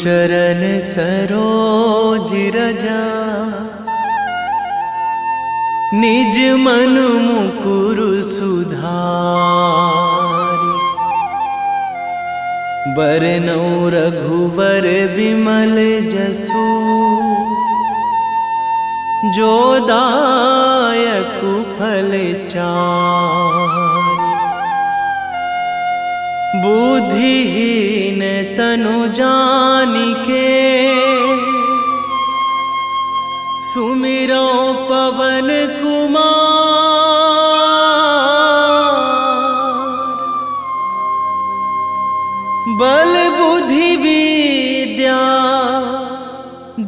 चरण सरोज रजा, निज मन मुकुर सुधारि। बरनउँ रघुवर बिमल जसु, जो दायकु फल चारि। बुद्धिहीन तनु जानिके, सुमिरो पवन कुमार। बल बुद्धि विद्या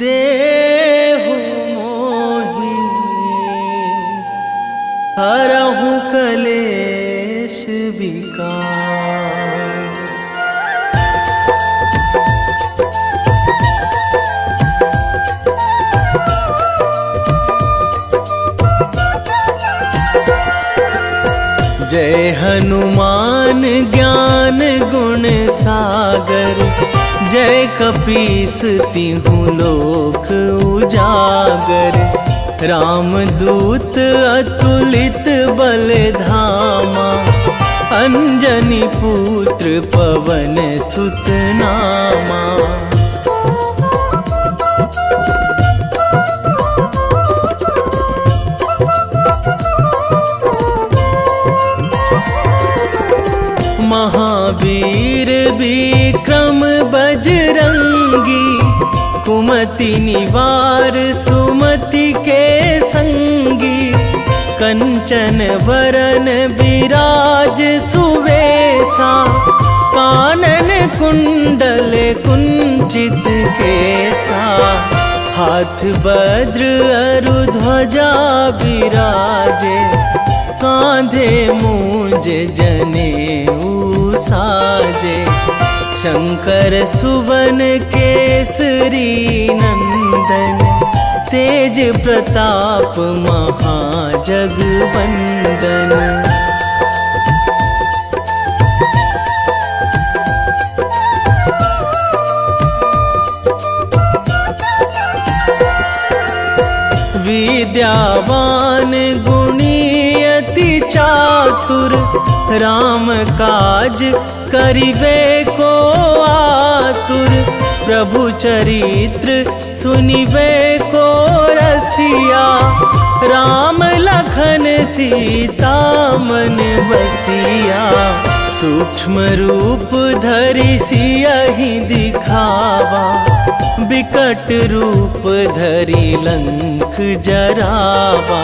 देहु मोहि, हरहु कलेश विकार। जय हनुमान ज्ञान गुण सागर, जय कपीस तिहु लोक उजागर। रामदूत अतुलित बल धामा, अंजनी पुत्र पवन सुत नामा। महावीर विक्रम बजरंगी, कुमति निवार सुमति के संगी। कंचन वरन विराज सुवेशा, कानन कुंडल कुंचित केसा। हाथ वज्र अरु ध्वजा बिराजे, कांधे मूंज जनेऊ साजे। शंकर सुवन केसरी नंदन, तेज प्रताप महाजगवंदन। विद्यावान गुणी अति चातुर, राम काज करिबे को आतुर। प्रभु चरित्र सुनिबे को रसिया, राम लखन सीता मन बसिया। सूक्ष्म रूप धरि सियहि दिखावा, बिकट रूप धरि लंक जरावा।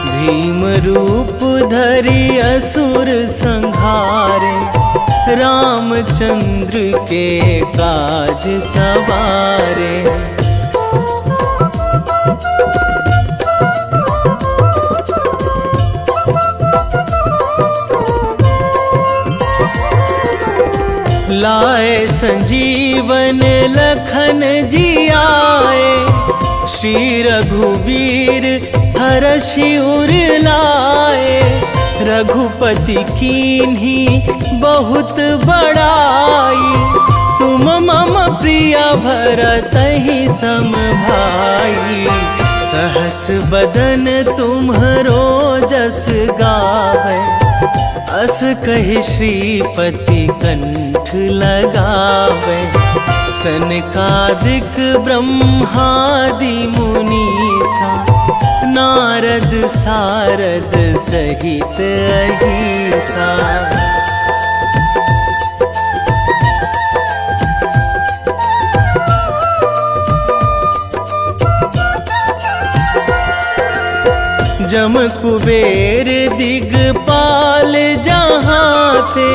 भीम रूप धरि असुर संहारे, रामचंद्र के काज सवारे। लाए संजीवन लखन जियाए, श्री रघुवीर हरषि उर लाए। रघुपति कीन्ही बहुत बड़ाई, तुम मम प्रिय भरतहि सम भाई। सहस बदन तुम्हरो जस गावै, अस कहि श्रीपति कंठ लगावै। सनकादिक ब्रह्मादि मुनीसा, नारद सारद सहित अहिसा। जम कुबेर दिगपाल जहाँ थे,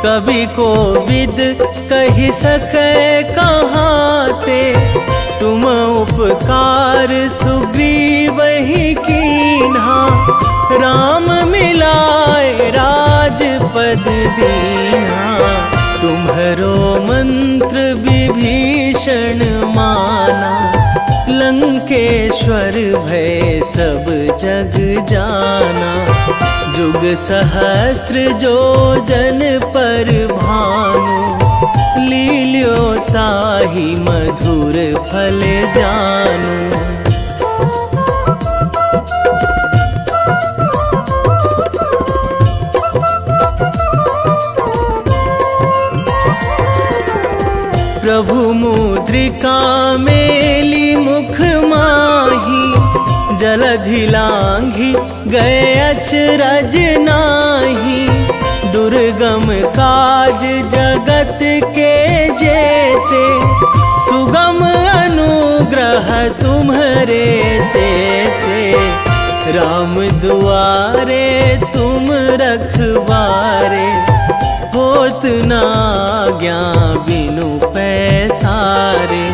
कवि कोविद कहि सकै कहाँ ते। तुम उपकार सुग्रीवहि कीन्हा, राम मिलाए राजपद दीन्हा। तुम्हरो मंत्र विभीषण माना, लंकेश्वर भय सब जग जाना। जुग सहस्र जो जन पर भानु, लील्यो ताहि मधुर फल जानू। प्रभु मुद्रिका मेली मुख माही, जलधि लांघी गए अचरज नाही। दुर्गम काज जगत के जेते, सुगम अनुग्रह तुम्हरे तेते। राम दुआरे तुम रखवारे, होत ना आज्ञा बिनु पैसारे।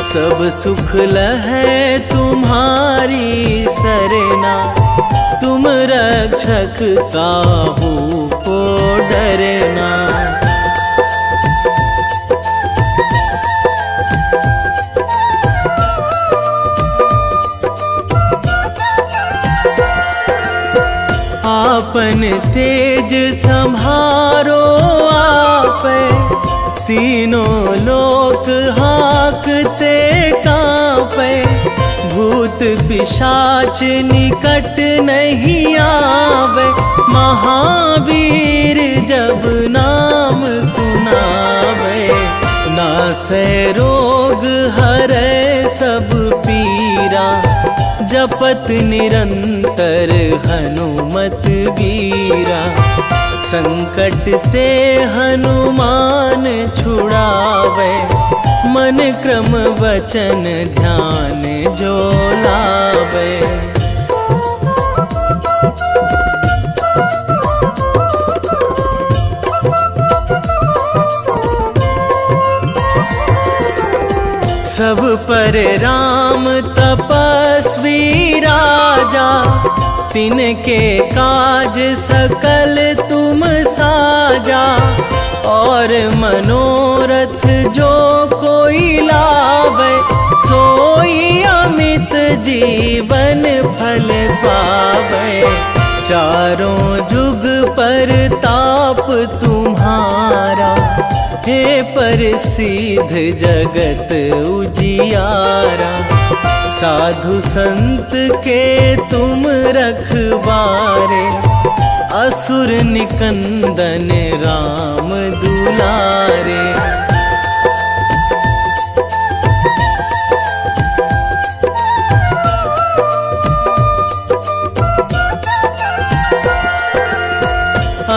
सब सुख लहै तुम्हारी सरना, तुम रक्षक काहू को डरना। आपन तेज संहारो आपै, तीनों लोक हाकते कांपै। भूत पिशाच निकट नहीं आवे, महावीर जब नाम सुनावे। नासै रोग हरै सब पीरा, जपत निरंतर हनुमत वीरा। संकट ते हनुमान छुड़ावे, मन क्रम वचन ध्यान जो लावे। सब पर राम तपस्वी राजा, तिनके काज सकल तुम साजा। और मनोरथ जो कोई लावे, सोई अमित जीवन फल पावे। चारों जुग पर ताप तुम्हारा, हे प्रसिद्ध जगत उजियारा। साधु संत के तुम रखवारे, असुर निकंदन राम दुलारे।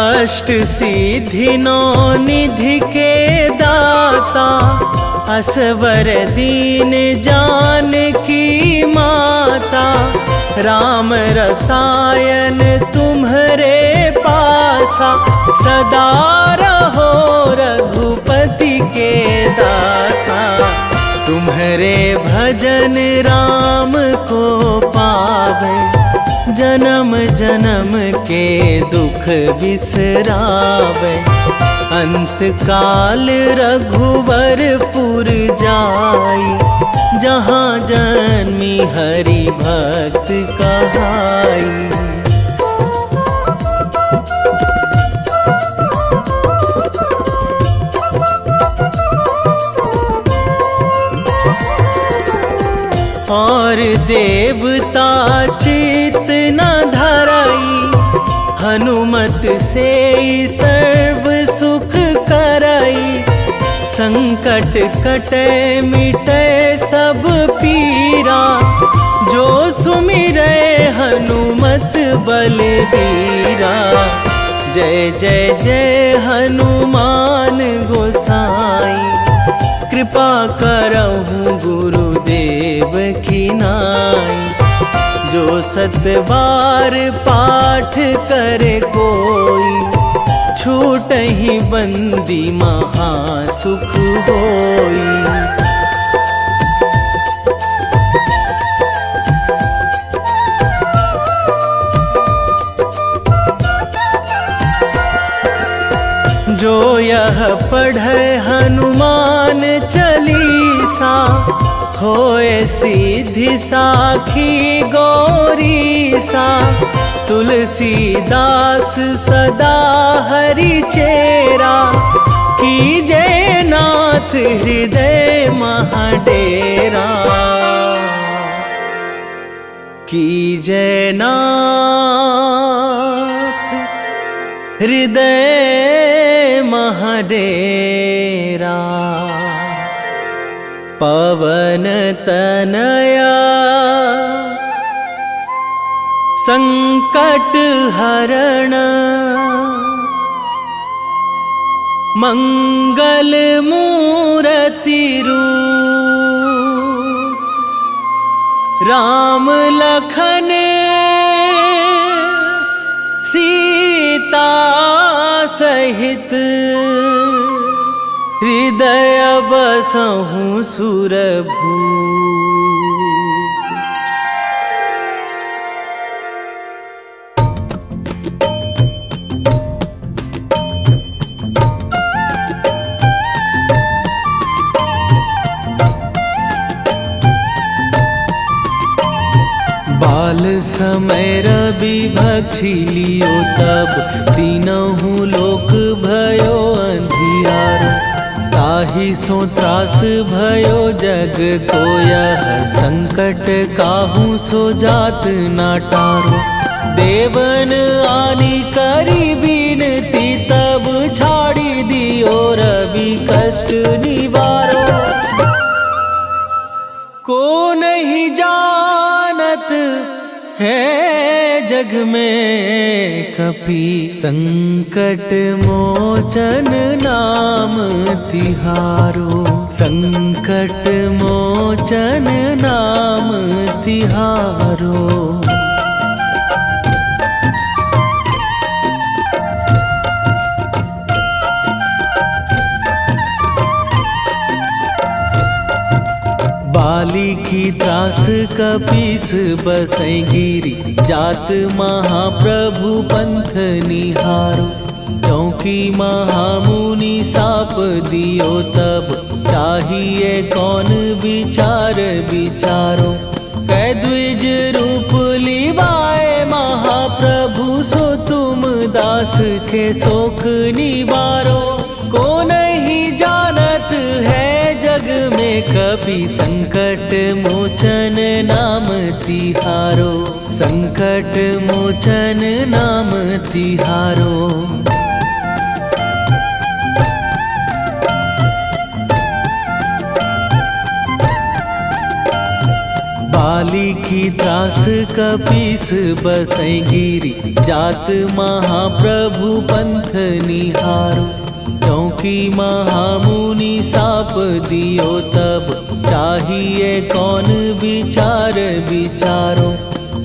अष्ट सिद्धि नौ निधि के दाता, असवर दीन जानकी माता। राम रसायन तुम्हरे पासा, सदा रहो रघुपति के दासा। तुम्हरे भजन राम को पावे, जन्म जन्म के दुख बिसरावे। अंत काल रघुवरपुर जाई, जहाँ जन्मी हरि भक्त कहाई। और देवता चित न धराई, हनुमत से सर्व सुख कराई। संकट कटे मिटे सब पीरा, जो सुमिरै हनुमत बलबीरा। जय जय जय हनुमान गोसाई, कृपा करहु गुरुदेव की नाई। जो सतबार पाठ करे कोई, छूटहि बंदी महासुख होई। जो यह पढ़े हनुमान चालीसा, होए सीधी साखी गौरी सा। तुलसीदास सदा हरि चेरा, कीजे नाथ हृदय महाडेरा। कीजे नाथ हृदय महाडेरा। पवन तनया संकट हरण, मंगल मूर्ति रूप। राम लखन सीता सहित, हृदय बसहु सुरभूप। बाल समय रवि भक्षी लियो तब, तीनहु लोक भयो अंधियारो। ताहि सो त्रास भयो जग को यह, संकट काहू सो जात ना टारो। देवन आनी करी बिनती, तब छाड़ी दियो रवि कष्ट निवारो। को नहीं जानत है जग में कपि, संकट मोचन नाम तिहारो। संकट मोचन नाम तिहारो। बाली की त्रास कपीस बसै गिरी, जात महाप्रभु पंथ निहारो। क्योंकि महामुनि साप दियो तब, चाहिए कौन विचार विचारो। कै द्विज रूप लिवाए महाप्रभु, सो तुम दास के शोक निवारो। को नहीं जानत है जग में कपि, संकट मोचन नाम तिहारो। संकट मोचन नाम तिहारो। बाली की त्रास कपीस बसै गिरी, जात महाप्रभु पंथ निहारो। क्योंकि महामुनि साप दियो तब, चाहिए कौन विचार विचारो।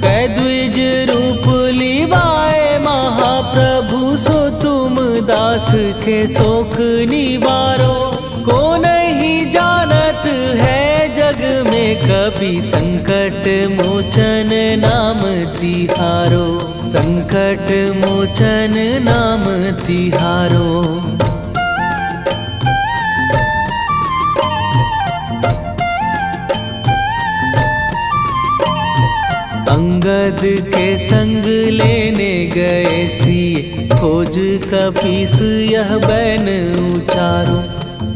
कै द्विज रूप लिवाए महाप्रभु, सो तुम दास के शोक निवारो। को नहीं जानत है जग में कपि, संकट मोचन नाम तिहारो। संकट मोचन नाम तिहारो। अंगद के संग लेने गए सिए, खोज कपीस यह बैन उचारो।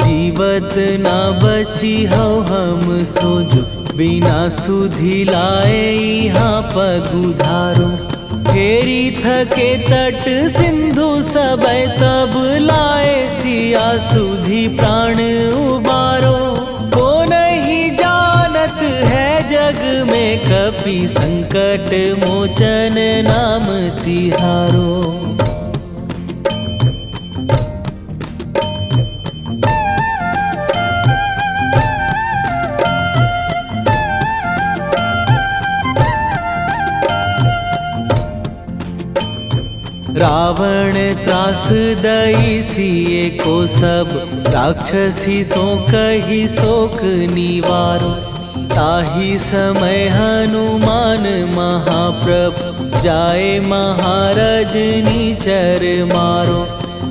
जीवत ना बची हो हम सोजो, बिना सुधि लाए यहाँ पगुधारो। फेरी थके तट सिंधु सबय, तब लाए सिया सुधि प्राण उबारो। को नहीं जानत है जग में कपि, संकट मोचन नाम तिहारो। रावण त्रास दई सिए को सब, राक्षसी सो कही शोक निवारो। ताहि समय हनुमान महाप्रभु, जाए महाराज नीचर मारो।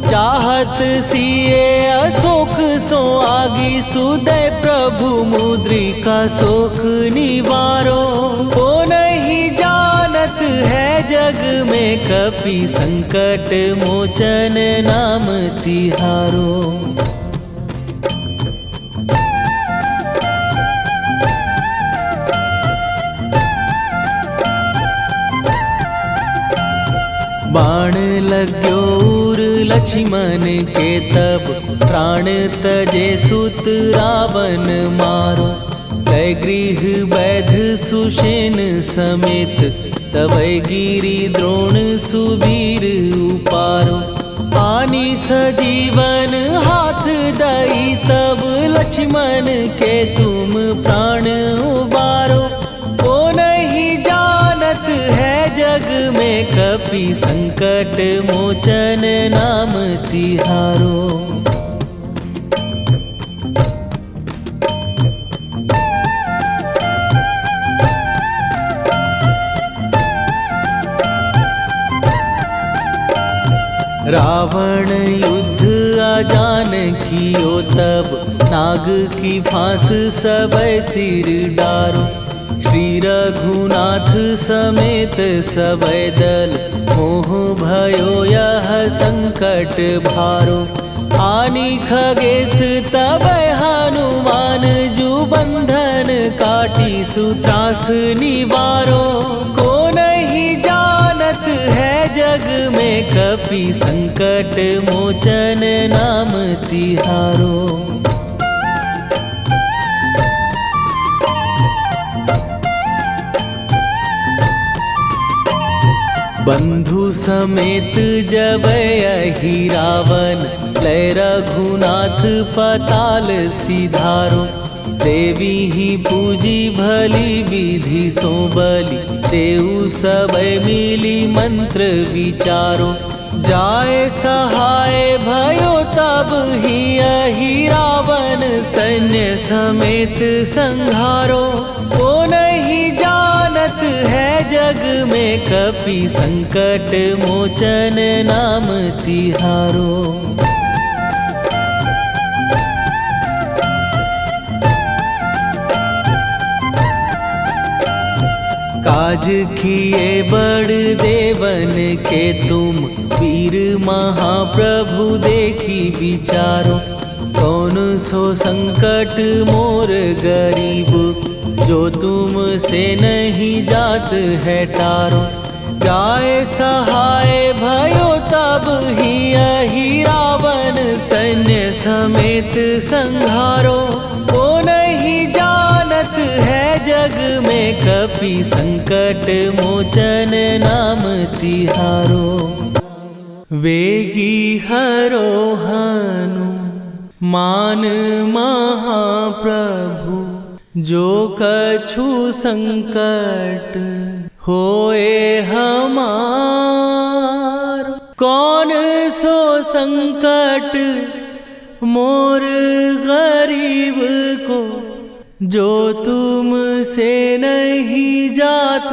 चाहत सिए अशोक सो आगी सुदय प्रभु मुद्रिका शोक निवारो। ओ नहीं जानत है जग में कपि संकट मोचन नाम तिहारो। बाण लाग्यो उर लक्ष्मण के तब प्राण तजे सुत रावण मारो। कै गृह वैध सुषेण समेत तबै गिरि द्रोण सुबीर उपारो। आनी सजीवन हाथ दई तब लक्ष्मण के तुम प्राण उबारो। ओ नहीं जानत है जग में कपि संकट मोचन नाम तिहारो। रावण युद्ध आजान कियो तब नाग की फांस सबै सिर डारो। श्री रघुनाथ समेत सबै दल मोह भयो यह संकट भारो। आनी खगेश तबै हनुमान जु बंधन काटी सुत्रास निवारो। को नहीं जानत है जग में कपि संकट मोचन नाम तिहारो। बंधु समेत जबै अहि रावण लय रघुनाथ पताल सिधारो। देवी ही पूजी भली विधि सो बलि देऊ सबै मिली मंत्र विचारो। जाए सहाय भयो तब ही अहि रावण सैन्य समेत संहारो। ओ नहीं जानत है जग में कपि संकट मोचन नाम तिहारो। काज किए बड़ देवन के तुम वीर महाप्रभु देखी विचारो। कौन सो संकट मोर गरीब जो तुम से नहीं जात है टारो। जाए सहाय भयो तब ही अहि रावण सैन्य समेत संहारो। ओ नहीं जानत है जग में कपि संकट मोचन नाम तिहारो। वेगी हरो हनु मान महाप्रभु जो कछु संकट होए हमार। कौन सो संकट मोर गरीब को जो तुम से नहीं जात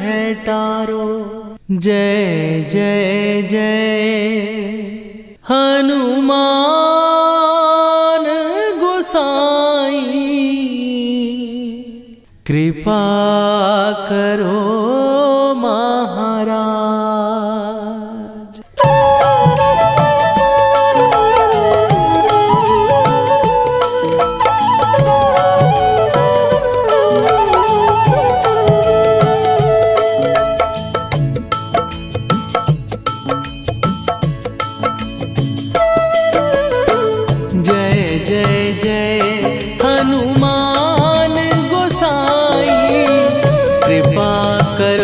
है टारो। जय जय जय हनुमान गोसाई कृपा करो महाराज। जय जय जय हनुमान गोसाई कृपा कर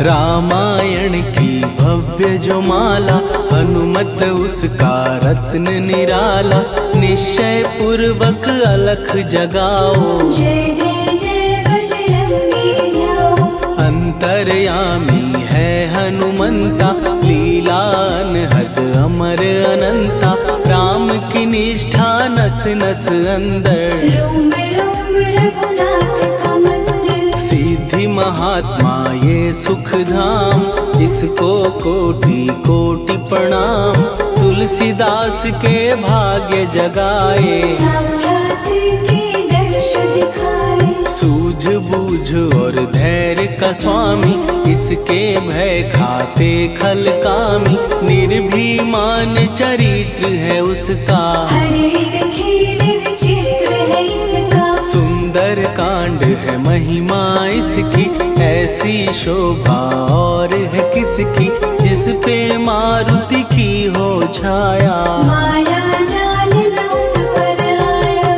रामायण की भव्य जो माला, हनुमत उसका रत्न निराला। निश्चय पूर्वक अलख जगाओ, जय जय जय बजरंगी ध्याओ। अंतर्यामी है हनुमंता, लीला अनहद अमर अनंता। राम की निष्ठा नस नस अंदर, रोम रोम रघुनाथ का मंदिर। सिद्धि महात्मा ये सुख धाम, इसको कोटि कोटि प्रणाम। तुलसीदास के भाग्य जगाए, साक्षात के दर्श दिखाए। सूझ बूझ और धैर्य का स्वामी, इसके भय खाते खल कामी। निर्भीमान चरित्र है उसका, हर एक खेल विचित्र है इसका। सुंदर कांड है महिमा इसकी। ऐसी शोभा और है किसकी, जिस पे मारुति की हो छाया। माया जाल न उस पर आया।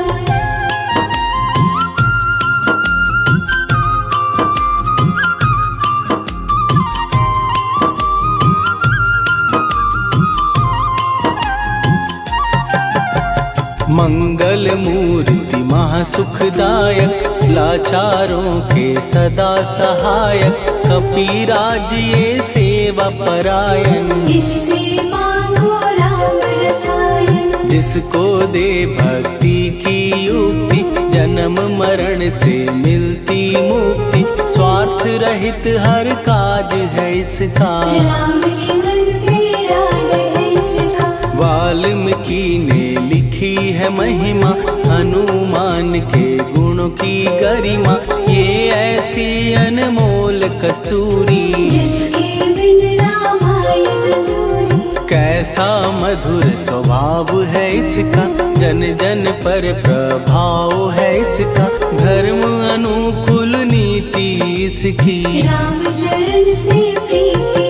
मंगल मूर्ति महासुखदायक, लाचारों के सदा सहायक। कपीराज ये सेवा परायण, इससे मांगो राम रसायन। जिसको दे भक्ति की युक्ति, जन्म मरण से मिलती मुक्ति। स्वार्थ रहित हर काज है इसका, राम के मन पे राज है इसका। वाल्मीकि ने लिखी है महिमा, हनुमान के गुणों की गरिमा। ये ऐसी अनमोल कस्तूरी, जिसके बिन रामायण अधूरी। कैसा मधुर स्वभाव है इसका, जन जन पर प्रभाव है इसका। धर्म अनुकूल नीति इसकी, राम चरण से प्रीति।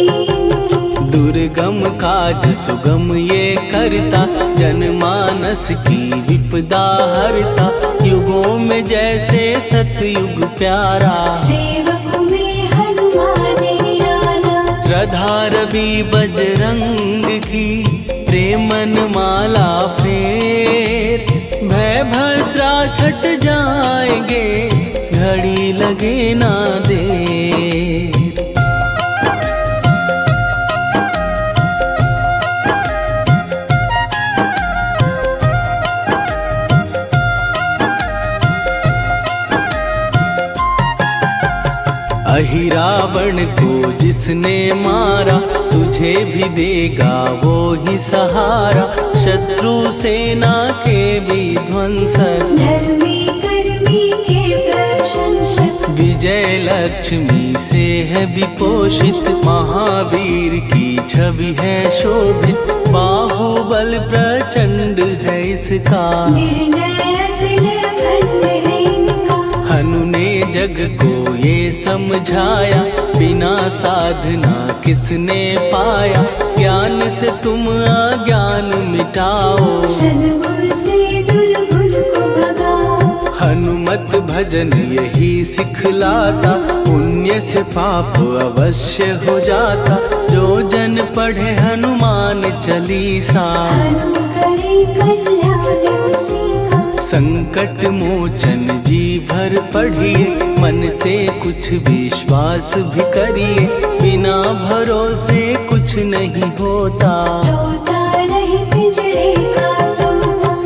दुर्गम काज सुगम ये करता, जनमानस की विपदा हरता। युगों में जैसे सतयुग प्यारा, सेवक में हनुमान निराला। श्रद्धा रवि बजरंग की, प्रेमन माला फेर। भय भद्रा छट जाएंगे, घड़ी लगे ना देर। अहिरावण को जिसने मारा, तुझे भी देगा वो ही सहारा। शत्रु सेना के विध्वंसक, धर्मी कर्मी के प्रशंसक। विजय लक्ष्मी से है विपोषित, महावीर की छवि है शोभित। बाहुबल प्रचंड है इसका, निर्णयक अखंड है इनका। हनु ने जग को ये समझाया, बिना साधना किसने पाया। ज्ञान से तुम अज्ञान मिटाओ, सद्गुण से दुर्गुण को भगाओ। हनुमत भजन यही सिखलाता, पुण्य से पाप अवश्य हो जाता। जो जन पढ़े हनुमान चालीसा, हनु करे कल्याण उसी का। संकट मोचन जी भर पढ़िए, मन से कुछ विश्वास भी करिए। बिना भरोसे कुछ नहीं होता, तोता रहे पिंजरे का तोता।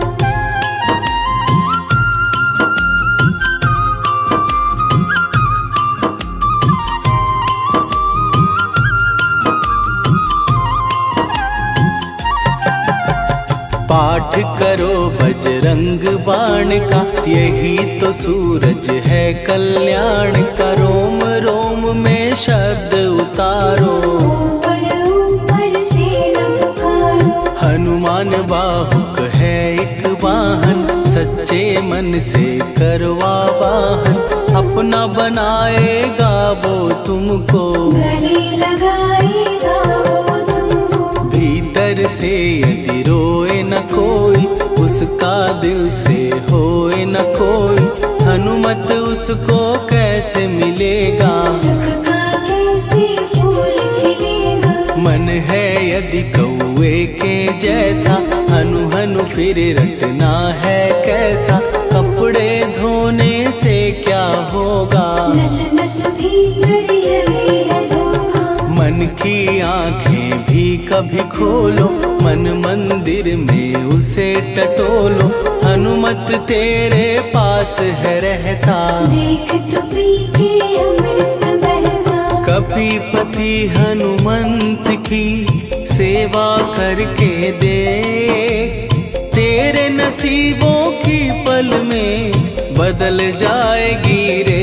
पाठ करो बजरंग बाण का, यही तो सूरज है कल्याण का। रोम रोम में शब्द उतारो, ऊपर ऊपर से न पुकारो। हनुमान बाहुक है एक वाहन, सच्चे मन से करवा वाहन। अपना बनाएगा वो तुमको, गले लगाएगा वो तुमको। भीतर से यदि रोए न कोई, उसका दिल से होए न कोई। हनुमत उसको कैसे मिलेगा, सुख का कैसे यदि कौए के जैसा हनु हनु फिर रटना है कैसा। कपड़े धोने से क्या होगा, नस नस भीतर यही है धोखा। मन की आंखें भी कभी खोलो, मन मंदिर में उसे टटोलो। हनुमत तेरे पास है रहता, देख तो पी के अमृत बहता। कपीपति हनुमंत की सेवा करके दे, तेरे नसीबों की पल में बदल जाएगी रे।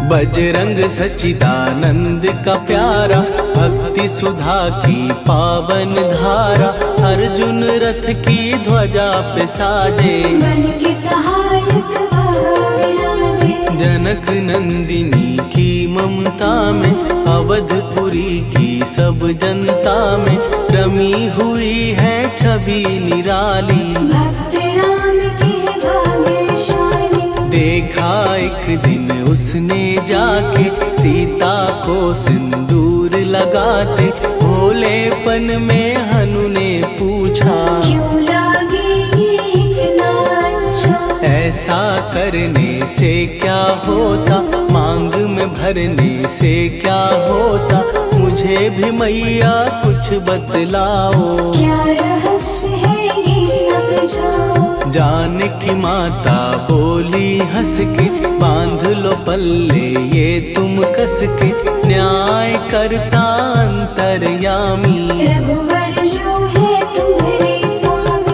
बजरंग सच्चिदानंद का प्यारा, भक्ति सुधा की पावन धारा। अर्जुन रथ की ध्वजा पे साजे, बन के सहायक वहाँ विराजे। जनक नंदिनी की ममता में, अवधपुरी की सब जनता में रमी हुई है छवि निराली। भक्त राम के भाग्यशाली, देखा एक दिन उसने जाके सीता को सिंदूर लगाते। भोलेपन में हनु ने पूछा, क्यों लागे ये इतना अच्छा। ऐसा करने से क्या होता, मांग में भरने से क्या होता। मुझे भी मैया कुछ बतलाओ, क्या रहस्य है ये समझाओ। जानकी माता बोली हंस के, बांध लो पल्ले ये तुम कस के। न्याय करता अंतर्यामी, रघुवर जो है तुम्हारे स्वामी।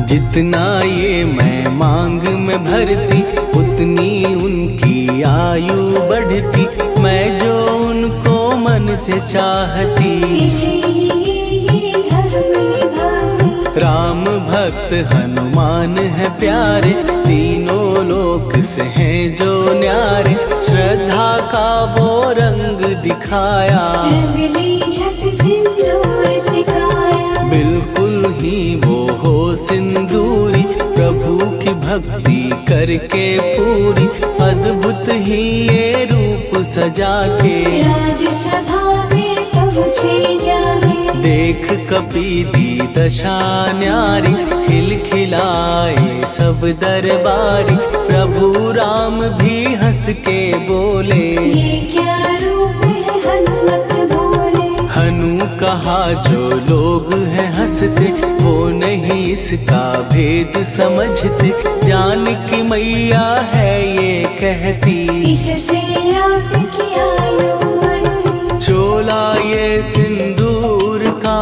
जितना ये मैं मांग में भरती, उतनी उनकी आयु बढ़ती। मैं जो उनको मन से चाहती, इसीलिए धर्म निभाती। राम भक्त हनुमान है प्यारे, तीनों लोक से हैं जो न्यारे। श्रद्धा का वो रंग दिखाया, रंगली झट सिंदूर सिखाया। बिल्कुल ही वो हो सिंदूरी, प्रभु की भक्ति करके पूरी। अद्भुत ही ये रूप सजा के, राजसभा में पहुँचे जाके। देख कपीदी दशा न्यारी, खिलखिलाए सब दरबारी। प्रभु राम भी हंस के बोले, ये क्या रूप है हनुमत बोले। हनु कहा जो लोग हैं हंसते, वो नहीं इसका भेद समझते। जानकी मैया है ये कहती, इससे आपकी आयु बढ़ती। चोला ये सिंदूर का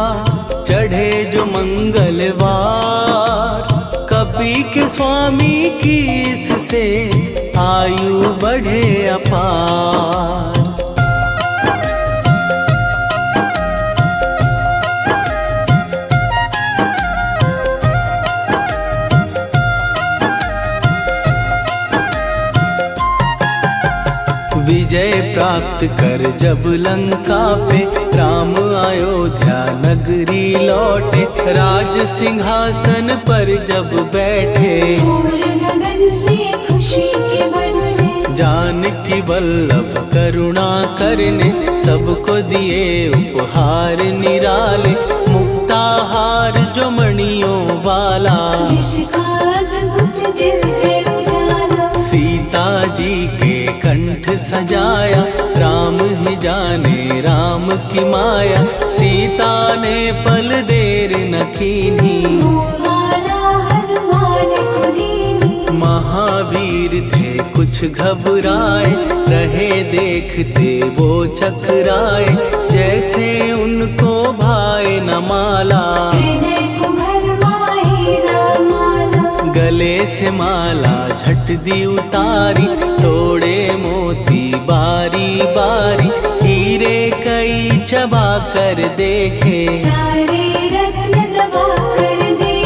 चढ़े जो मंगलवार। कपी के स्वामी की इससे आयु बढ़े अपार। विजय प्राप्त कर जब लंका पे, राम अयोध्या नगरी लौटे। राज सिंहासन पर जब बैठे, फूल गगन से खुशी के बरसे। जानकी वल्लभ करुणा करने, सबको दिए उपहार निराले। मुक्ताहार जो मणियों वाला, जिसका अद्भुत दिव्य उजाला। सीता जी के कंठ सजाया। राम ही जाने राम की माया, सीता ने पल देर न कीन्ही। वो माला हनुमान को दीनी। महावीर थे कुछ घबराए, रहे देखते वो चकराए। जैसे उनको भाए न माला, हृदय को भरमाए न माला। गले से माला झट दी उतारी। तोड़े मोती बारी बारी, हीरे कई चबा कर देखे। सारे रत्न दबा कर देखे।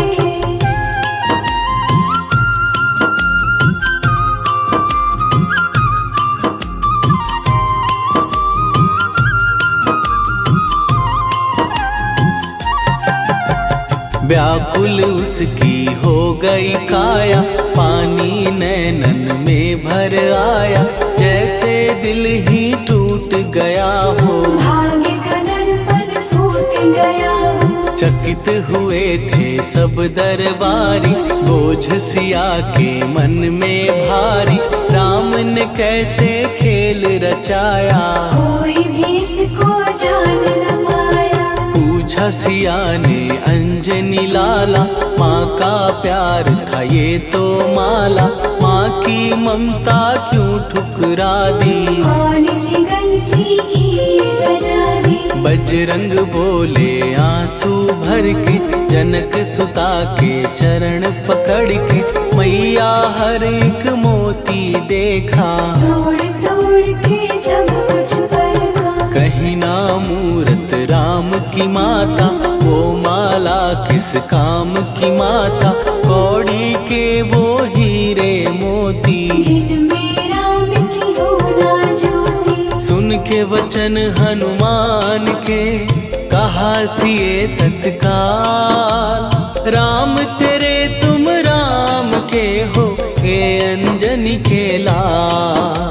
व्याकुल उसकी हो गई काया, पानी नैनन में भर आया, जैसे दिल ही टूट गया हो। भाग्य का दर्पण फूट गया हो। चकित हुए थे सब दरबारी, बोझ सिया के मन में भारी, राम ने कैसे खेल रचाया, कोई भी इसको जान न पाया। पूछा सिया ने अंजनी लाला, माँ का प्यार था ये तो माला, माँ की ममता क्यों ठुकरा दी, कौन सी गलती की सजा दी। बजरंग बोले आंसू भर के, जनक सुता के चरण पकड़ के, मैया हर एक मोती देखा, तोड़ तोड़ के सब कुछ परखा। कहीं ना मूरत राम की माता, वो माला किस काम की माता, कौड़ी के वो हीरे मोती, जिनमें राम की हो ना ज्योति। सुन के वचन हनुमान के, कहा सिए तत्काल, राम तेरे तुम राम के हो, ये अंजनी के लाल।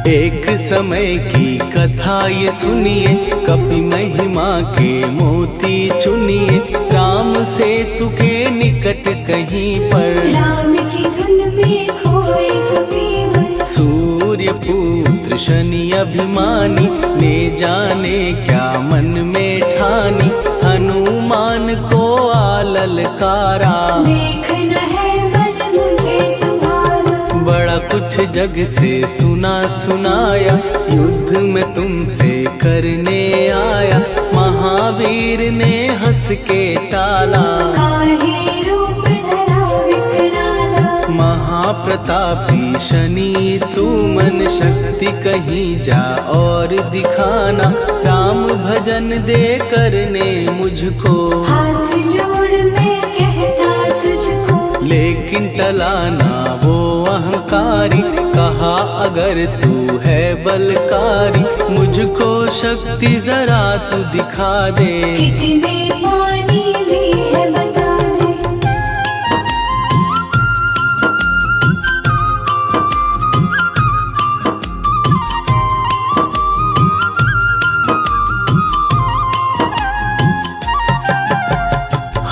एक समय की कथा ये सुनिए, कपि महिमा के मोती चुनिए, राम सेतु के निकट कहीं पर, राम की धुन में खोए कबीर। सूर्य पुत्र शनि अभिमानी, ने जाने क्या मन में ठानी, हनुमान को आललकारा, देखना है मन मुझे तुम्हारा। बड़ा कुछ जग से सुना सुनाया, युद्ध में तुमसे करने आया, महावीर ने हंस के टाला, काहे रूप धरा विकराला। महाप्रतापी शनि तू मन शक्ति कहीं जा और दिखाना, राम भजन दे करने मुझको, हाथ जोड़ मैं कहता तुझको। लेकिन टलाना वो अहंकारी, कहा अगर तू है बलकारी, मुझको शक्ति जरा तू दिखा दे, कितने पानी भी है बता दे।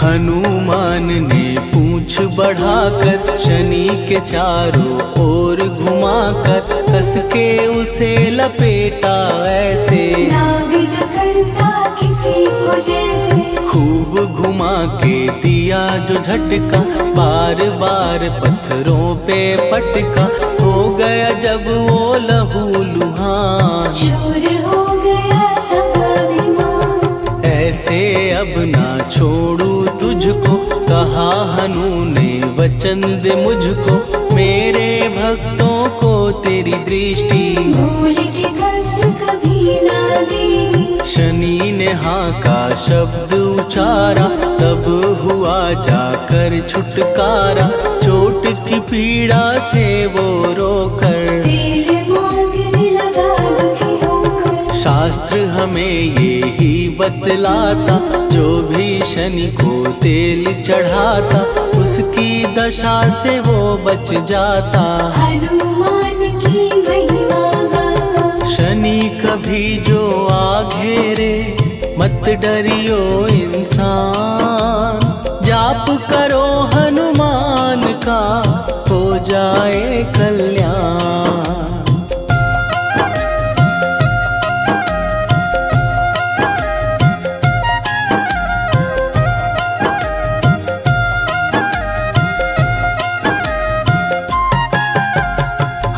हनुमान ने पूंछ बढ़ाकर, शनि के चारों ओर घुमाकर, कस के उसे लपेटा ऐसे, नाग जो करता किसी को जैसे। खूब घुमा के दिया जो झटका, बार बार पत्थरों पे पटका, हो गया जब वो लहू लुहान, चूर हो गया सब अभिमान। ऐसे अब ना छोड़ू तुझको, कहा हनु ने वचन दे मुझको, मेरे भक्तों को तेरी दृष्टि, भूल के कष्ट कभी ना देगी। शनि ने हाँ का शब्द उचारा, तब हुआ जाकर छुटकारा, चोट की पीड़ा से वो रोकर, तेल मांगने लगा दुखी होकर। शास्त्र हमें ये ही बतलाता, जो भी शनि को तेल चढ़ाता, उसकी दशा से वो बच जाता, हनुमान की महिमा गाता। शनि कभी जो आ घेरे, मत डरियो इंसान, जाप करो हनुमान का, हो जाए कल्याण।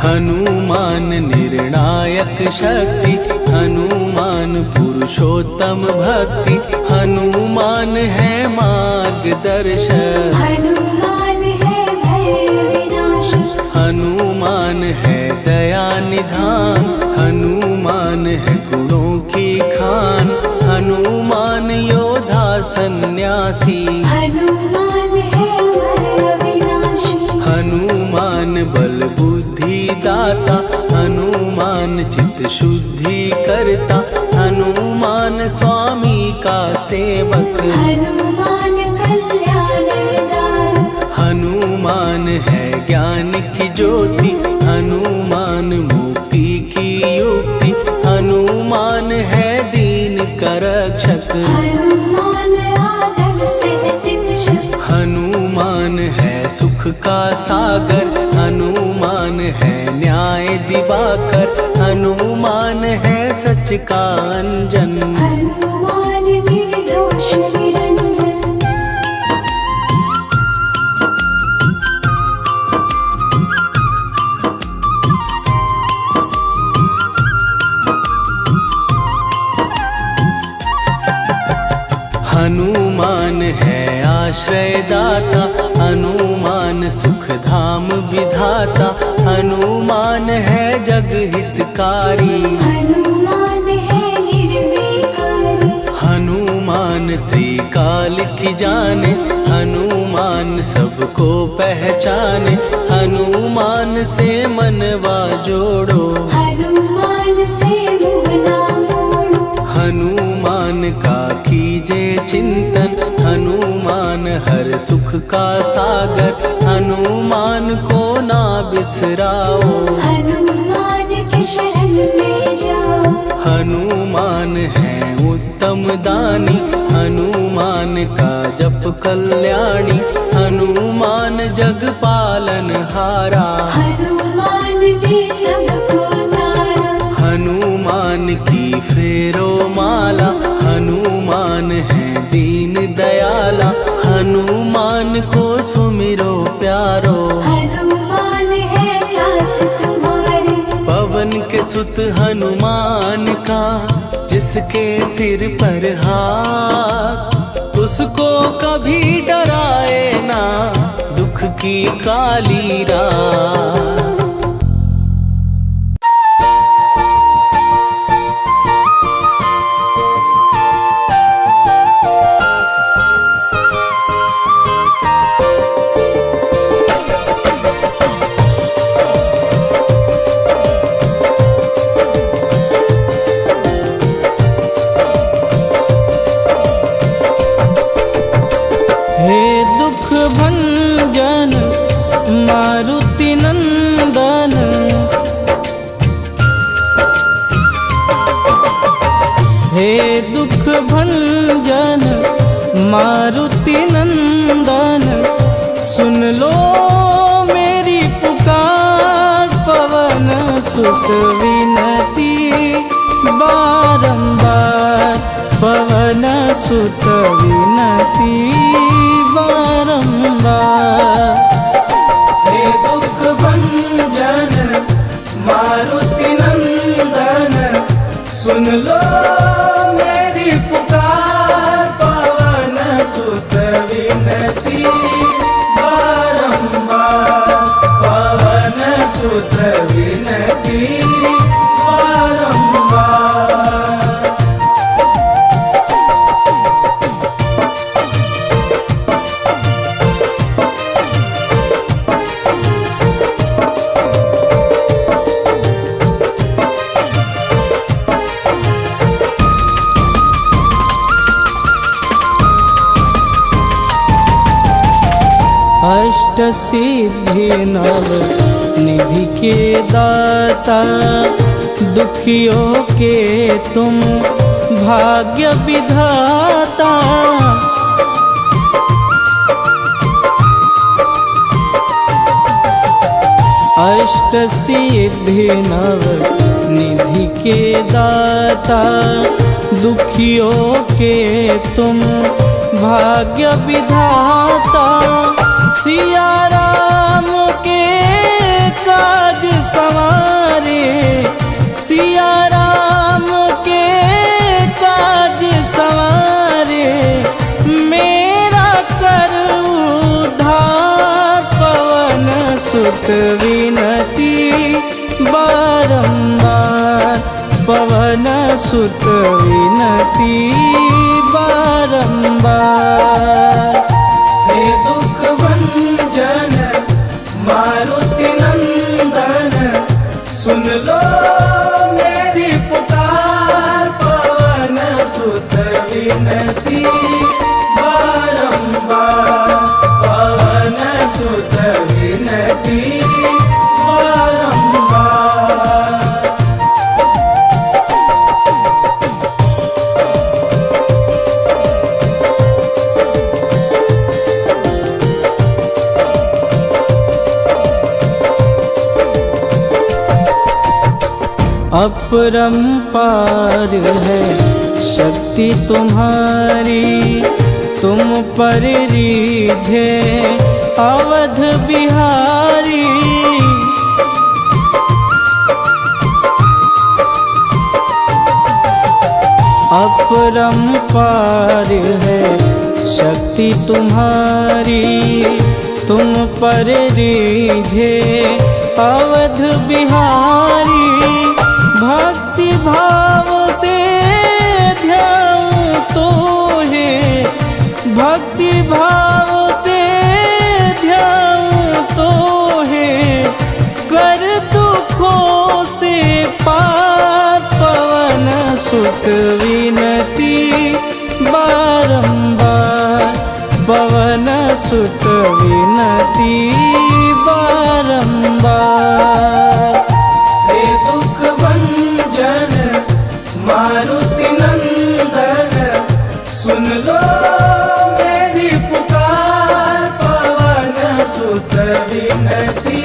हनुमान निर्णायक शक्ति, हनुमान पुरुषोत्तम भक्ति, हनुमान है मार्गदर्शक, हनुमान है भय विनाशक। हनुमान है दया निधान, हनुमान है गुणों की खान, हनुमान योद्धा सन्यासी, हनुमान है हनुमान बल बुद्धि दाता, हनुमान चित्त शुद्धि करता, हनुमान स्वामी का सेवक। हनुमान कल्याण दाता, हनुमान है ज्ञान की ज्योति, हनुमान मुक्ति की युक्ति, हनुमान है दीन का रक्षक। हनुमान आदर्श शिक्षक, हनुमान है सुख का सागर, हनुमान है न्याय दिवाकर, हनुमान है सच का अंजन। हनुमान निर्दोष निरंजन। हनुमान है आश्रय दाता, हनुमान सुख धाम विधाता, हनुमान है जग हितकारी। हनुमान है निर्विकारी, हनुमान त्रिकाल की जाने, हनुमान सबको पहचाने, हनुमान से मनवा जोड़ो। हनुमान से मुँह ना मोड़ो। हनुमान का कीजे चिंतन, हनुमान हर सुख का सागर, हनुमान को ना बिसराओ। हनुमान के शरण में जाओ। हनुमान है उत्तम दानी, हनुमान का जप कल्याणी, हनुमान जग पालन हारा। हनुमान ने सबको तारा। हनुमान की फेरो माला, हनुमान है दीन दयाला, हनुमान को सुमिरो प्यारो। हनुमान है साथ तुम्हारे। पवन के सुत हनुमान का, जिसके सिर पर हाथ, उसको कभी डराए ना दुख की काली रात। हे दुख भंजन मारुति नंदन, हे दुख भंजन मारुति नंदन, सुन लो मेरी पुकार, पवन सुत विनती बारंबार, पवन सुत विनती बारंबार। हे दुख भंजन मारुति नंदन, सुन लो मेरी पुकार, पवन सुत विनती बारंबार, पवन सुत विनती बारंबार। अष्ट सिद्धि नव निधि के दाता, दुखियों के तुम भाग्य विधाता। अष्ट सिद्धि नव निधि के दाता, दुखियों के तुम भाग्य विधाता। सिया राम के काज सवारे, सिया राम के काज सवारे, मेरा कर उद्धार, पवन सुत विनती बारंबार, पवन सुत विनती बारंबार। हे दुख भंजन मारुति बारंबार पवन सुत विनती बारंबार। अपरंपार है शक्ति तुम्हारी, तुम पर रीझे अवध बिहारी। अपरंपार है शक्ति तुम्हारी, तुम पर रीझे अवध बिहारी। भक्ति भाव से ध्याऊं तो है, भक्ति भाव से ध्याऊं तो है, कर दुखों से पार पवन सुत विनती बारंबार पवन सुत विनती बारंबार। हे दुख भंजन मारुति नंदन, सुन लो मेरी पुकार पवन सुत विनती